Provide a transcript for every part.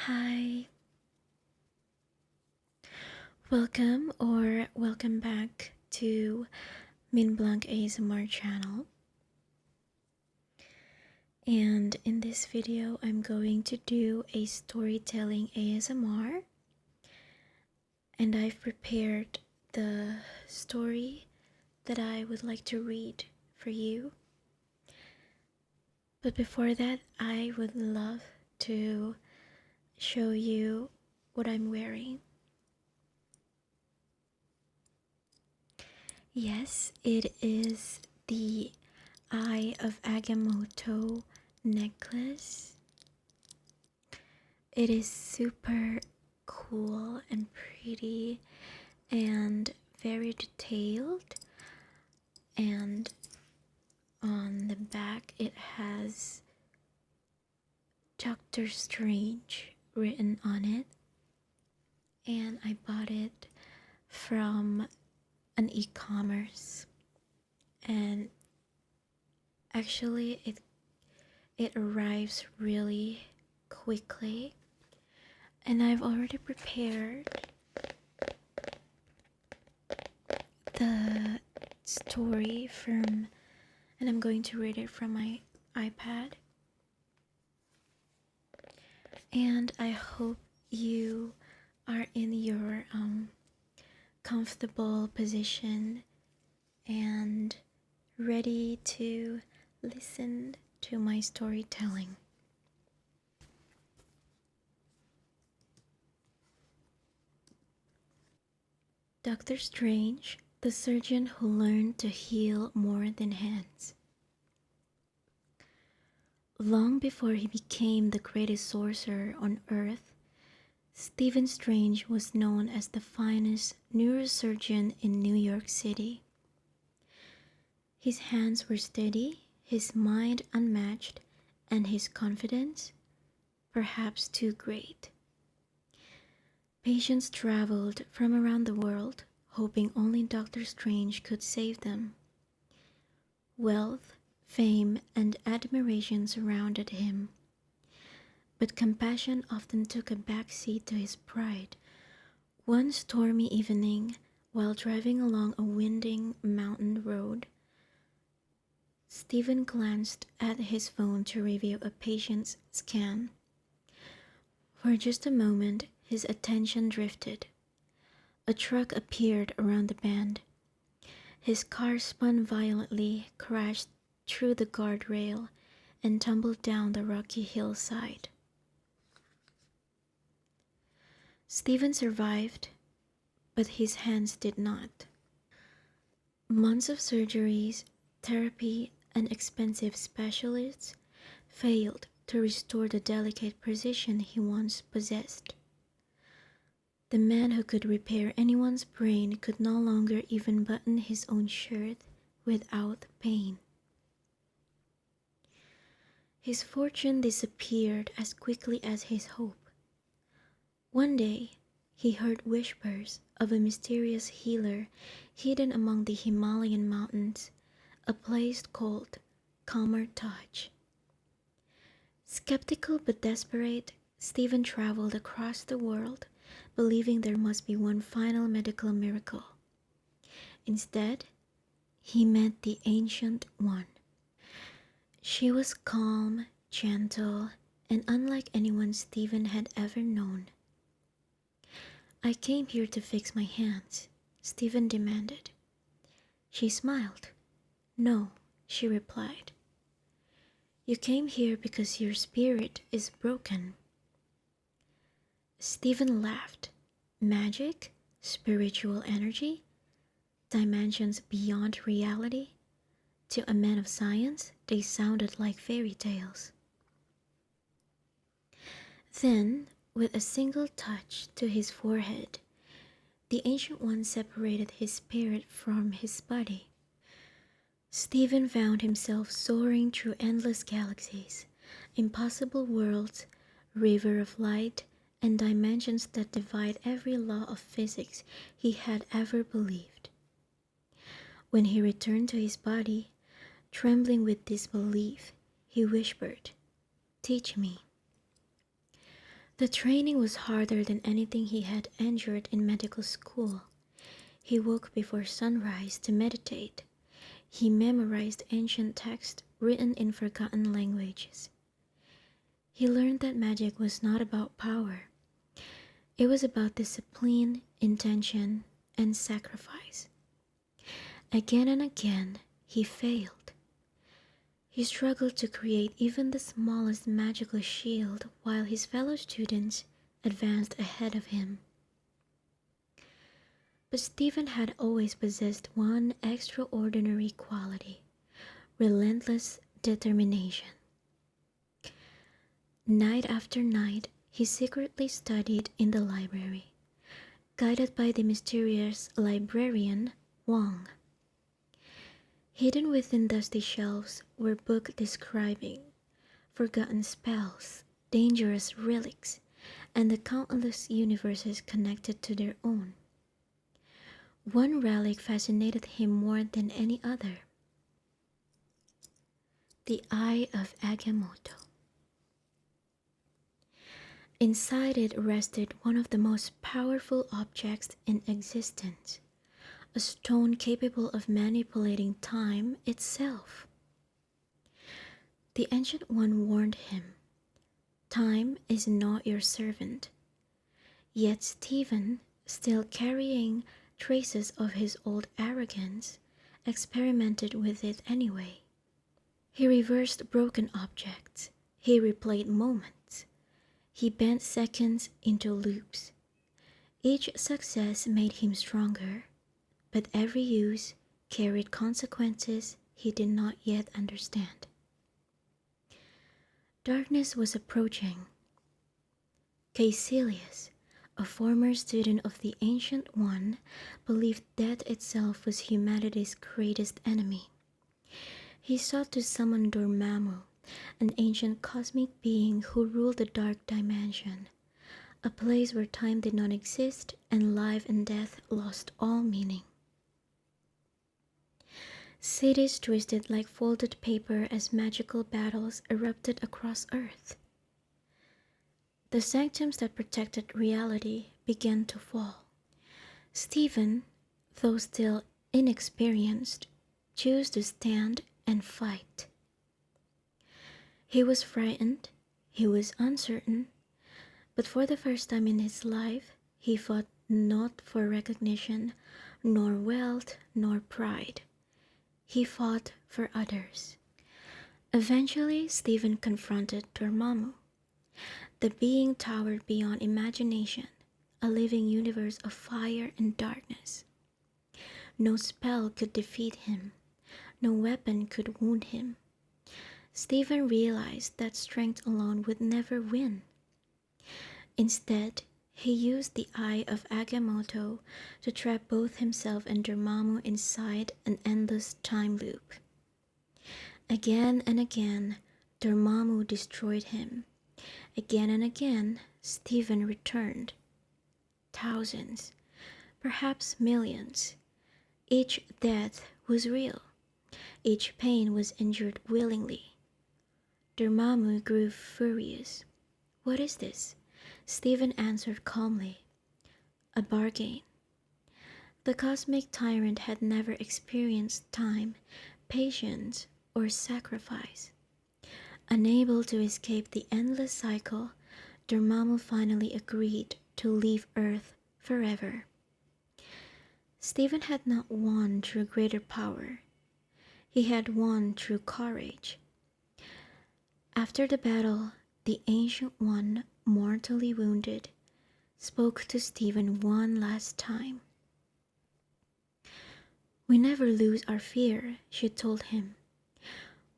Hi, welcome back to Min Blanc ASMR channel. And in this video, I'm going to do a storytelling ASMR. And I've prepared the story that I would like to read for you. But before that, I would love to show you what I'm wearing. Yes, it is the Eye of Agamotto necklace. It is super cool and pretty and very detailed, and on the back it has Doctor Strange written on it, and I bought it from an e-commerce, and actually it arrives really quickly. And I've already prepared the story and I'm going to read it from my iPad. And I hope you are in your comfortable position and ready to listen to my storytelling. Doctor Strange, the surgeon who learned to heal more than hands. Long before he became the greatest sorcerer on Earth, Stephen Strange was known as the finest neurosurgeon in New York City. His hands were steady, his mind unmatched, and his confidence perhaps too great. Patients traveled from around the world, hoping only Doctor Strange could save them. Wealth, fame, and admiration surrounded him, but compassion often took a back seat to his pride. One stormy evening, while driving along a winding mountain road, Stephen glanced at his phone to review a patient's scan. For just a moment, his attention drifted. A truck appeared around the bend. His car spun violently, crashed through the guardrail, and tumbled down the rocky hillside. Stephen survived, but his hands did not. Months of surgeries, therapy, and expensive specialists failed to restore the delicate precision he once possessed. The man who could repair anyone's brain could no longer even button his own shirt without pain. His fortune disappeared as quickly as his hope. One day, he heard whispers of a mysterious healer hidden among the Himalayan mountains, a place called Kamar Taj. Skeptical but desperate, Stephen traveled across the world, believing there must be one final medical miracle. Instead, he met the Ancient One. She was calm, gentle, and unlike anyone Stephen had ever known. "I came here to fix my hands," Stephen demanded. She smiled. "No," she replied. "You came here because your spirit is broken." Stephen laughed. Magic? Spiritual energy? Dimensions beyond reality? To a man of science, they sounded like fairy tales. Then, with a single touch to his forehead, the Ancient One separated his spirit from his body. Stephen found himself soaring through endless galaxies, impossible worlds, river of light, and dimensions that defied every law of physics he had ever believed. When he returned to his body, trembling with disbelief, he whispered, "Teach me." The training was harder than anything he had endured in medical school. He woke before sunrise to meditate. He memorized ancient texts written in forgotten languages. He learned that magic was not about power. It was about discipline, intention, and sacrifice. Again and again, he failed. He struggled to create even the smallest magical shield while his fellow students advanced ahead of him. But Stephen had always possessed one extraordinary quality: relentless determination. Night after night, he secretly studied in the library, guided by the mysterious librarian Wang. Hidden within dusty shelves were books describing forgotten spells, dangerous relics, and the countless universes connected to their own. One relic fascinated him more than any other: the Eye of Agamotto. Inside it rested one of the most powerful objects in existence, a stone capable of manipulating time itself. The Ancient One warned him, "Time is not your servant." Yet Stephen, still carrying traces of his old arrogance, experimented with it anyway. He reversed broken objects. He replayed moments. He bent seconds into loops. Each success made him stronger, but every use carried consequences he did not yet understand. Darkness was approaching. Caecilius, a former student of the Ancient One, believed death itself was humanity's greatest enemy. He sought to summon Dormammu, an ancient cosmic being who ruled the dark dimension, a place where time did not exist and life and death lost all meaning. Cities twisted like folded paper as magical battles erupted across Earth. The sanctums that protected reality began to fall. Stephen, though still inexperienced, chose to stand and fight. He was frightened, he was uncertain, but for the first time in his life, he fought not for recognition, nor wealth, nor pride. He fought for others. Eventually, Stephen confronted Dormammu. The being towered beyond imagination, a living universe of fire and darkness. No spell could defeat him. No weapon could wound him. Stephen realized that strength alone would never win. Instead, he used the Eye of Agamotto to trap both himself and Dormammu inside an endless time loop. Again and again, Dormammu destroyed him. Again and again, Stephen returned. Thousands, perhaps millions. Each death was real. Each pain was endured willingly. Dormammu grew furious. "What is this?" Stephen answered calmly. "A bargain." The cosmic tyrant had never experienced time, patience, or sacrifice. Unable to escape the endless cycle, Dormammu finally agreed to leave Earth forever. Stephen had not won through greater power. He had won through courage. After the battle, the Ancient One, mortally wounded, spoke to Stephen one last time. "We never lose our fear," she told him.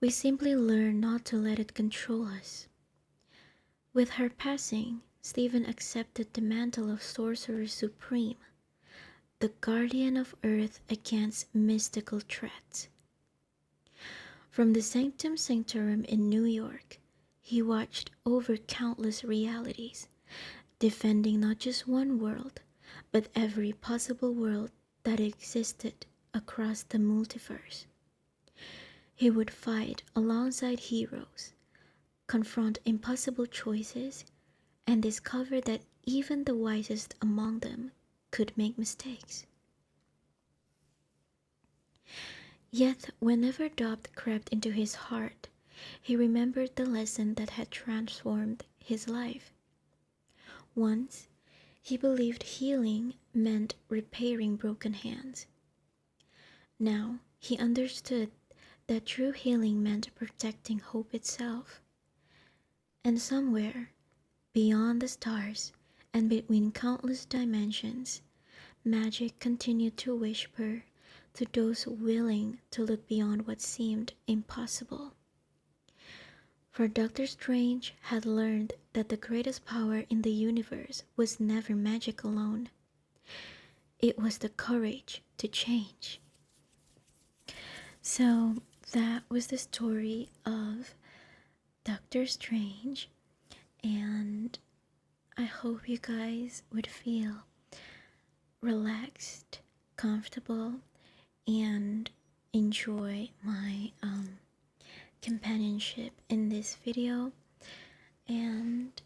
"We simply learn not to let it control us." With her passing, Stephen accepted the mantle of Sorcerer Supreme, the guardian of Earth against mystical threats. From the Sanctum Sanctorum in New York, he watched over countless realities, defending not just one world, but every possible world that existed across the multiverse. He would fight alongside heroes, confront impossible choices, and discovered that even the wisest among them could make mistakes. Yet, whenever doubt crept into his heart, he remembered the lesson that had transformed his life. Once, he believed healing meant repairing broken hands. Now, he understood that true healing meant protecting hope itself. And somewhere, beyond the stars and between countless dimensions, magic continued to whisper to those willing to look beyond what seemed impossible. For Doctor Strange had learned that the greatest power in the universe was never magic alone. It was the courage to change. So that was the story of Doctor Strange, and I hope you guys would feel relaxed, comfortable, and enjoy my companionship in this video. And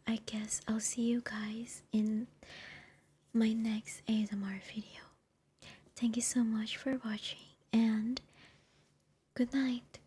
I guess I'll see you guys in my next ASMR video. Thank you so much for watching, and good night.